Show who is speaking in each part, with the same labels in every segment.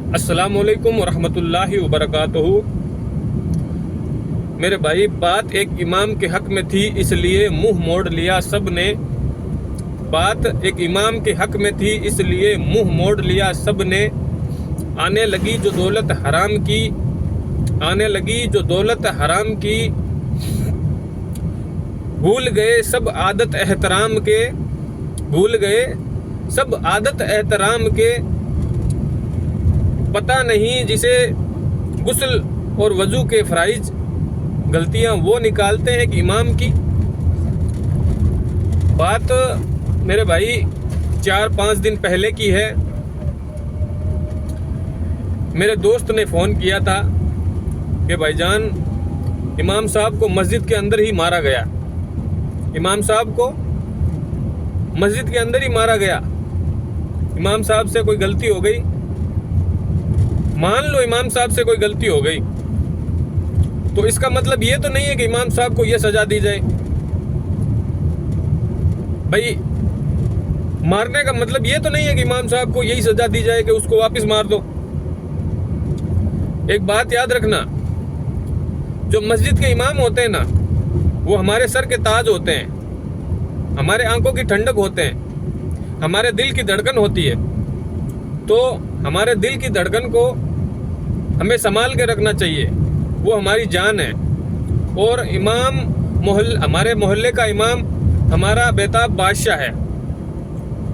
Speaker 1: السلام علیکم ورحمۃ اللہ وبرکاتہ۔ میرے بھائی، بات ایک امام کے حق میں تھی، اس لیے منہ موڑ لیا سب نے۔ بات ایک امام کے حق میں تھی، اس لیے منہ موڑ لیا سب نے۔ آنے لگی جو دولت حرام کی، آنے لگی جو دولت حرام کی، بھول گئے سب عادت احترام کے، بھول گئے سب عادت احترام کے۔ پتہ نہیں جسے غسل اور وضو کے فرائض غلطیاں وہ نکالتے ہیں کہ امام کی۔ بات میرے بھائی 4-5 دن پہلے کی ہے۔ میرے دوست نے فون کیا تھا کہ بھائی جان، امام صاحب کو مسجد کے اندر ہی مارا گیا، امام صاحب کو مسجد کے اندر ہی مارا گیا۔ امام صاحب سے کوئی غلطی ہو گئی، مان لو امام صاحب سے کوئی غلطی ہو گئی، تو اس کا مطلب یہ تو نہیں ہے کہ امام صاحب کو یہ سزا دی جائے۔ بھائی، مارنے کا مطلب یہ تو نہیں ہے کہ امام صاحب کو یہی سزا دی جائے کہ اس کو واپس مار دو۔ ایک بات یاد رکھنا، جو مسجد کے امام ہوتے ہیں نا، وہ ہمارے سر کے تاج ہوتے ہیں، ہمارے آنکھوں کی ٹھنڈک ہوتے ہیں، ہمارے دل کی دھڑکن ہوتی ہے۔ تو ہمارے دل کی دھڑکن کو ہمیں سنبھال کے رکھنا چاہیے، وہ ہماری جان ہے۔ اور امام ہمارے محلے کا امام ہمارا بیتاب بادشاہ ہے،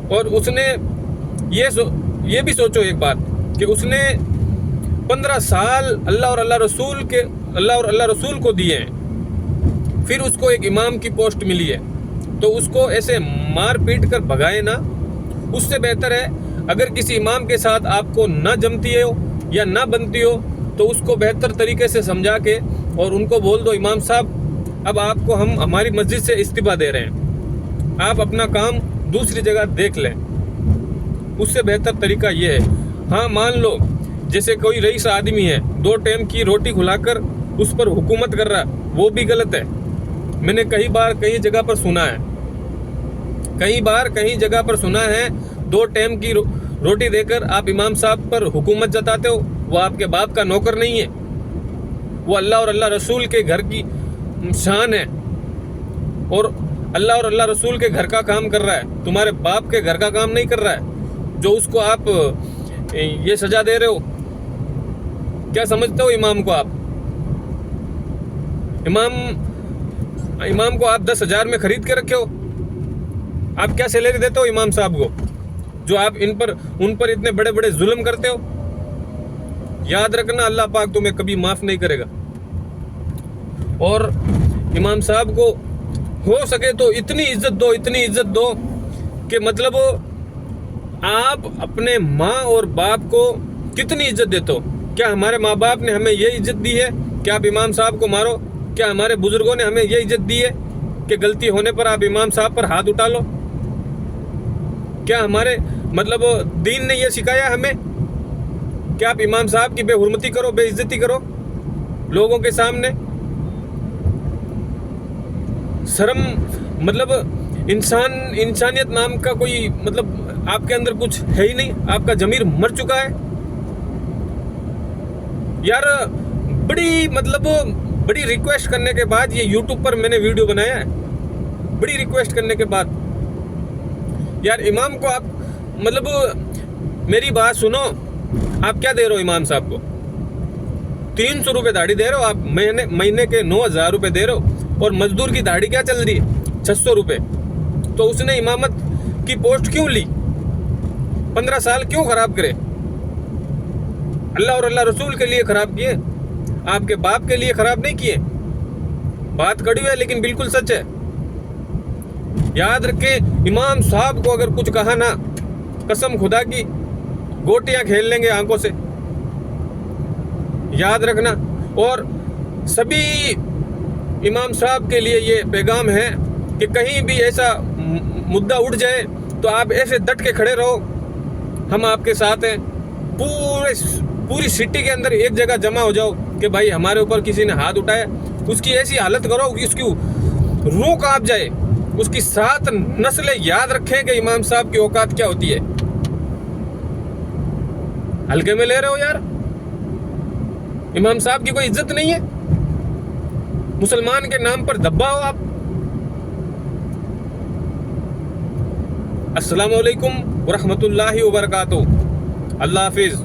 Speaker 1: اور اس نے یہ بھی سوچو ایک بات کہ اس نے 15 سال اللہ اور اللہ رسول کو دیے ہیں، پھر اس کو ایک امام کی پوسٹ ملی ہے، تو اس کو ایسے مار پیٹ کر بھگائے نا۔ اس سے بہتر ہے اگر کسی امام کے ساتھ آپ کو نہ جمتی ہو یا نہ بنتی ہو، تو اس کو بہتر طریقے سے سمجھا کے اور ان کو بول دو، امام صاحب اب آپ کو ہم ہماری مسجد سے استعفا دے رہے ہیں، آپ اپنا کام دوسری جگہ دیکھ لیں۔ اس سے بہتر طریقہ یہ ہے۔ ہاں، مان لو جیسے کوئی رئیس آدمی ہے، 2 ٹائم کی روٹی کھلا کر اس پر حکومت کر رہا ہے، وہ بھی غلط ہے۔ میں نے کئی بار کئی جگہ پر سنا ہے، کئی جگہ پر سنا ہے، 2 ٹائم کی روٹی دے کر آپ امام صاحب پر حکومت جتاتے ہو۔ وہ آپ کے باپ کا نوکر نہیں ہے، وہ اللہ اور اللہ رسول کے گھر کی شان ہے، اور اللہ اور اللہ رسول کے گھر کا کام کر رہا ہے، تمہارے باپ کے گھر کا کام نہیں کر رہا ہے، جو اس کو آپ یہ سزا دے رہے ہو۔ کیا سمجھتے ہو امام کو آپ؟ امام کو آپ 10,000 میں خرید کے رکھے ہو؟ آپ کیا سیلری دیتے ہو امام صاحب کو، جو آپ ان پر اتنے بڑے بڑے ظلم کرتے ہو؟ یاد رکھنا، اللہ پاک تمہیں کبھی معاف نہیں کرے گا۔ اور امام صاحب کو ہو سکے تو اتنی عزت دو کہ مطلب آپ اپنے ماں اور باپ کو کتنی عزت دیتے ہو۔ کیا ہمارے ماں باپ نے ہمیں یہ عزت دی ہے کہ آپ امام صاحب کو مارو؟ کیا ہمارے بزرگوں نے ہمیں یہ عزت دی ہے کہ غلطی ہونے پر آپ امام صاحب پر ہاتھ اٹھا لو؟ کیا ہمارے دین نے یہ سکھایا ہمیں کہ آپ امام صاحب کی بے حرمتی کرو، بے عزتی کرو لوگوں کے سامنے؟ شرم انسانیت نام کا کوئی آپ کے اندر کچھ ہے ہی نہیں، آپ کا ضمیر مر چکا ہے یار۔ بڑی ریکویسٹ کرنے کے بعد یہ یوٹیوب پر میں نے ویڈیو بنایا ہے، بڑی ریکویسٹ کرنے کے بعد یار، امام کو آپ میری بات سنو، آپ کیا دے رہے ہو امام صاحب کو؟ 300 روپے داڑھی دے رہے ہو آپ، مہینے کے 9,000 روپے دے رہے ہو، اور مزدور کی داڑھی کیا چل رہی ہے؟ 600 روپے۔ تو اس نے امامت کی پوسٹ کیوں لی؟ 15 سال کیوں خراب کرے؟ اللہ اور اللہ رسول کے لیے خراب کیے، آپ کے باپ کے لیے خراب نہیں کیے۔ بات کڑوی ہے لیکن بالکل سچ ہے۔ یاد رکھیں، امام صاحب کو اگر کچھ کہا نا، قسم خدا کی گوٹیاں کھیل لیں گے آنکھوں سے، یاد رکھنا۔ اور سبھی امام صاحب کے لیے یہ پیغام ہے کہ کہیں بھی ایسا مدعا اٹھ جائے تو آپ ایسے ڈٹ کے کھڑے رہو، ہم آپ کے ساتھ ہیں۔ پوری سٹی کے اندر ایک جگہ جمع ہو جاؤ کہ بھائی ہمارے اوپر کسی نے ہاتھ اٹھایا، اس کی ایسی حالت کرو کہ اس کی روح کانپ جائے، اس کی 7 نسلیں یاد رکھیں کہ امام صاحب کی اوقات کیا ہوتی ہے۔ ہلکے میں لے رہے ہو یار. امام صاحب کی کوئی عزت نہیں ہے؟ مسلمان کے نام پر دبا ہو آپ. السلام علیکم ورحمۃ اللہ وبرکاتہ. اللہ حافظ.